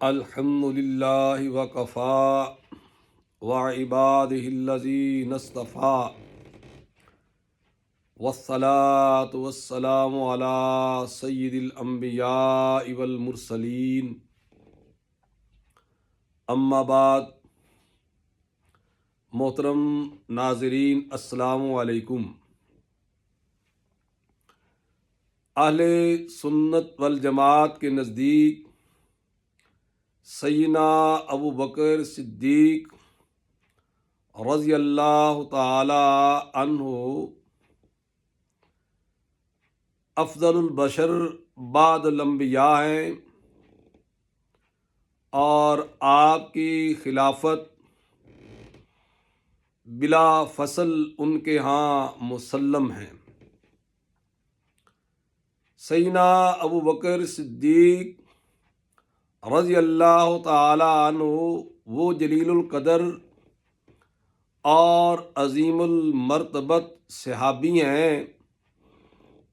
الحمد للہ وکفا وعبادہ الذین اصطفیٰ والصلاة والسلام علی سید الانبیاء والمرسلین اما بعد۔ محترم ناظرین، السلام علیکم۔ اہل سنت والجماعت کے نزدیک سیدنا ابو بکر صدیق رضی اللہ تعالی عنہ افضل البشر بعد الانبیاء ہیں، اور آپ کی خلافت بلا فصل ان کے ہاں مسلم ہے۔ سیدنا ابو بکر صدیق رضی اللہ تعالی عنہ وہ جلیل القدر اور عظیم المرتبت صحابی ہیں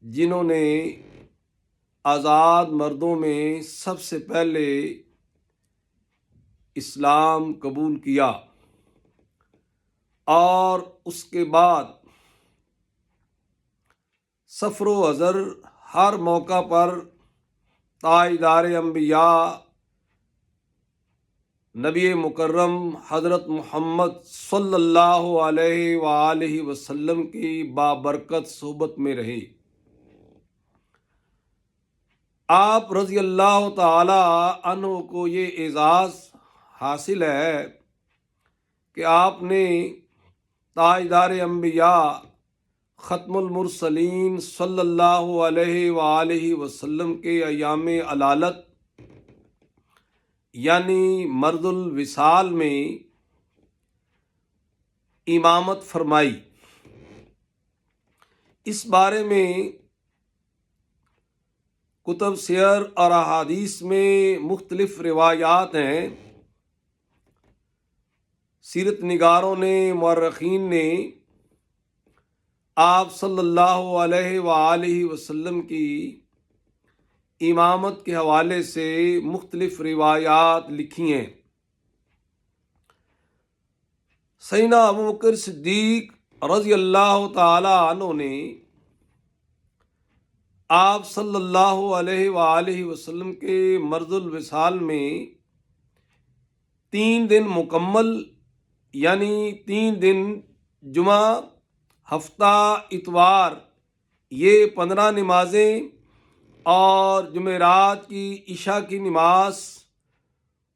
جنہوں نے آزاد مردوں میں سب سے پہلے اسلام قبول کیا، اور اس کے بعد سفر و حضر ہر موقع پر تاجدار انبیاء نبی مکرم حضرت محمد صلی اللہ علیہ وآلہ وسلم کی بابرکت صحبت میں رہے۔ آپ رضی اللہ تعالی عنہ کو یہ اعزاز حاصل ہے کہ آپ نے تاجدار انبیاء ختم المرسلین صلی اللہ علیہ وآلہ وسلم کے ایام علالت یعنی مرض الوصال میں امامت فرمائی۔ اس بارے میں کتب سیر اور احادیث میں مختلف روایات ہیں۔ سیرت نگاروں نے، مورخین نے آپ صلی اللہ علیہ وآلہ وسلم کی امامت کے حوالے سے مختلف روایات لکھی ہیں۔ سیدنا ابو بکر صدیق رضی اللہ تعالی عنہ نے آپ صلی اللہ علیہ وآلہ وسلم کے مرض الوصال میں 3 دن مکمل، یعنی 3 دن جمعہ، ہفتہ اتوار، یہ 15 نمازیں، اور جمعرات کی عشاء کی نماز،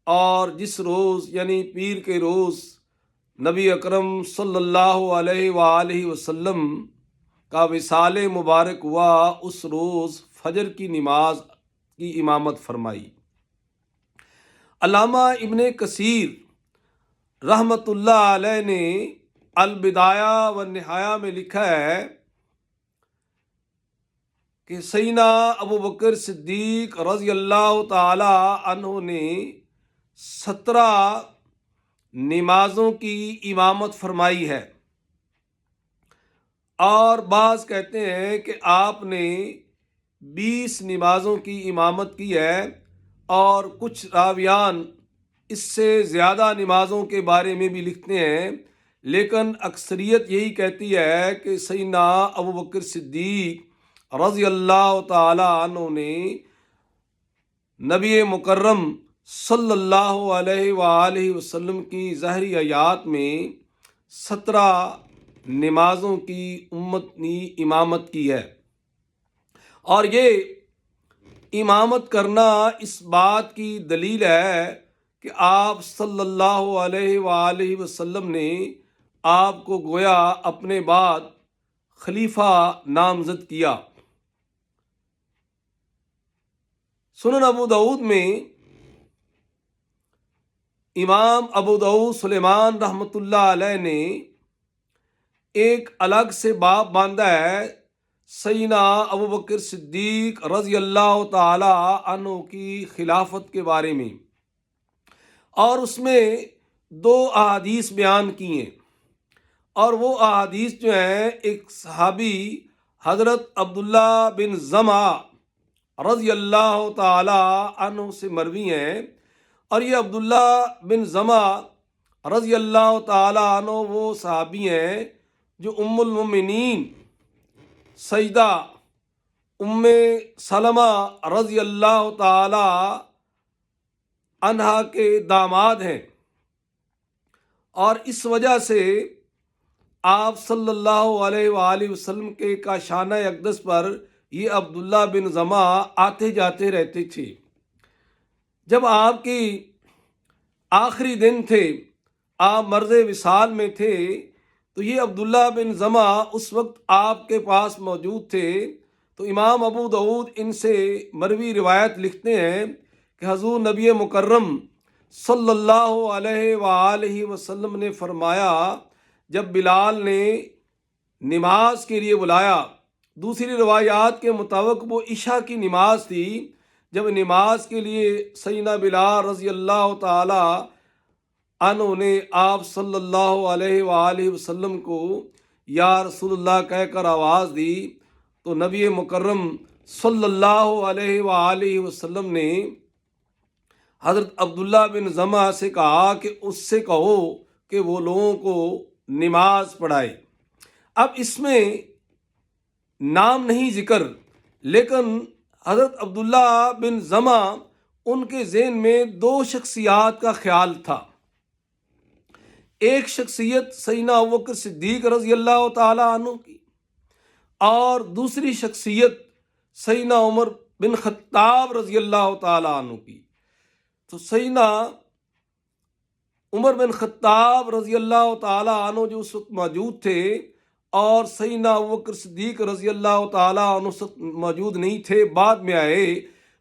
اور جس روز یعنی پیر کے روز نبی اکرم صلی اللہ علیہ وآلہ وسلم کا وصال مبارک ہوا، اس روز فجر کی نماز کی امامت فرمائی۔ علامہ ابن کثیر رحمۃ اللہ علیہ نے البدایہ والنہایہ میں لکھا ہے کہ سیدنا ابو بکر صدیق رضی اللہ تعالی عنہ نے 17 نمازوں کی امامت فرمائی ہے، اور بعض کہتے ہیں کہ آپ نے 20 نمازوں کی امامت کی ہے، اور کچھ راویان اس سے زیادہ نمازوں کے بارے میں بھی لکھتے ہیں، لیکن اکثریت یہی کہتی ہے کہ سیدنا ابو بکر صدیق رضی اللہ تعالی عنہ نے نبی مکرم صلی اللہ علیہ وآلہ وسلم کی ظاہری حیات میں 17 نمازوں کی امامت کی ہے۔ اور یہ امامت کرنا اس بات کی دلیل ہے کہ آپ صلی اللہ علیہ وآلہ وسلم نے آپ کو گویا اپنے بعد خلیفہ نامزد کیا۔ سنن ابو داؤد میں امام ابو داؤد سلیمان رحمۃ اللہ علیہ نے ایک الگ سے باب باندھا ہے سیدنا ابو بکر صدیق رضی اللہ تعالی عنہ کی خلافت کے بارے میں، اور اس میں 2 احادیث بیان کی ہیں، اور وہ احادیث جو ہیں ایک صحابی حضرت عبداللہ بن زمعہ رضی اللہ تعالی عنہ سے مروی ہیں، اور یہ عبداللہ بن زمع رضی اللہ تعالیٰ عنہ وہ صحابی ہیں جو ام المؤمنین سیدہ ام سلمہ رضی اللہ تعالی عنہا کے داماد ہیں، اور اس وجہ سے آپ صلی اللہ علیہ وآلہ وسلم کے کاشانہ اقدس پر یہ عبداللہ بن زمع آتے جاتے رہتے تھے۔ جب آپ کی آخری دن تھے، آپ مرض وصال میں تھے، تو یہ عبداللہ بن زمع اس وقت آپ کے پاس موجود تھے۔ تو امام ابو داؤد ان سے مروی روایت لکھتے ہیں کہ حضور نبی مکرم صلی اللہ علیہ وآلہ وسلم نے فرمایا، جب بلال نے نماز کے لیے بلایا، دوسری روایات کے مطابق وہ عشاء کی نماز تھی، جب نماز کے لیے سیدنا بلال رضی اللہ تعالی عنہ نے آپ صلی اللہ علیہ وآلہ وسلم کو یا رسول اللہ کہہ کر آواز دی، تو نبی مکرم صلی اللہ علیہ وآلہ وسلم نے حضرت عبداللہ بن زمع سے کہا کہ اس سے کہو کہ وہ لوگوں کو نماز پڑھائے۔ اب اس میں نام نہیں ذکر، لیکن حضرت عبداللہ بن زمع ان کے ذہن میں دو شخصیات کا خیال تھا۔ ایک شخصیت سیدنا ابوبکر صدیق رضی اللہ تعالی عنہ کی، اور دوسری شخصیت سیدنا عمر بن خطاب رضی اللہ تعالی عنہ کی۔ تو سیدنا عمر بن خطاب رضی اللہ تعالی عنہ جو اس وقت موجود تھے، اور سیدنا ابوبکر صدیق رضی اللہ تعالی عنہ اس وقت موجود نہیں تھے، بعد میں آئے۔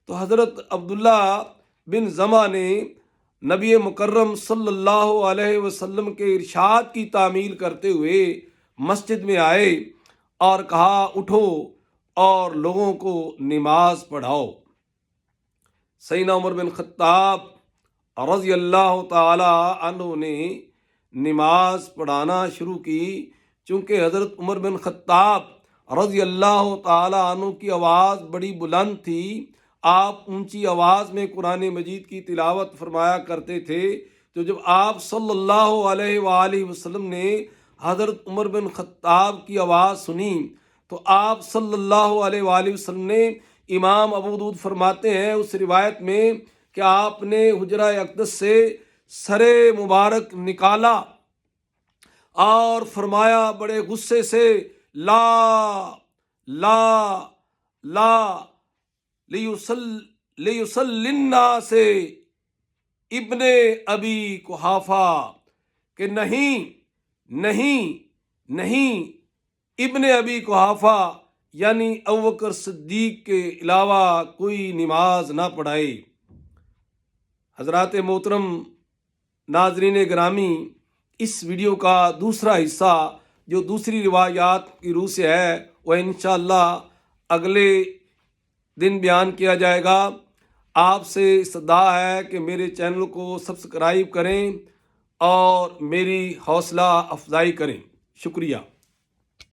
تو حضرت عبداللہ بن زمع نے نبی مکرم صلی اللہ علیہ وسلم کے ارشاد کی تعمیل کرتے ہوئے مسجد میں آئے اور کہا، اٹھو اور لوگوں کو نماز پڑھاؤ۔ سیدنا عمر بن خطاب رضی اللہ تعالی عنہ نے نماز پڑھانا شروع کی۔ چونکہ حضرت عمر بن خطاب رضی اللہ تعالی عنہ کی آواز بڑی بلند تھی، آپ اونچی آواز میں قرآن مجید کی تلاوت فرمایا کرتے تھے، تو جب آپ صلی اللہ علیہ وآلہ وسلم نے حضرت عمر بن خطاب کی آواز سنی، تو آپ صلی اللہ علیہ وآلہ وسلم نے، امام ابو داؤد فرماتے ہیں اس روایت میں کہ آپ نے حجرہ اقدس سے سر مبارک نکالا اور فرمایا بڑے غصے سے، لا لا لا لیصلی الناس ابن ابی قحافہ، کہ نہیں نہیں نہیں ابن ابی قحافہ یعنی ابوبکر صدیق کے علاوہ کوئی نماز نہ پڑھائے۔ حضرات محترم ناظرین گرامی، اس ویڈیو کا دوسرا حصہ جو دوسری روایات کی روح سے ہے، وہ انشاءاللہ اگلے دن بیان کیا جائے گا۔ آپ سے استدعا ہے کہ میرے چینل کو سبسکرائب کریں اور میری حوصلہ افزائی کریں۔ شکریہ۔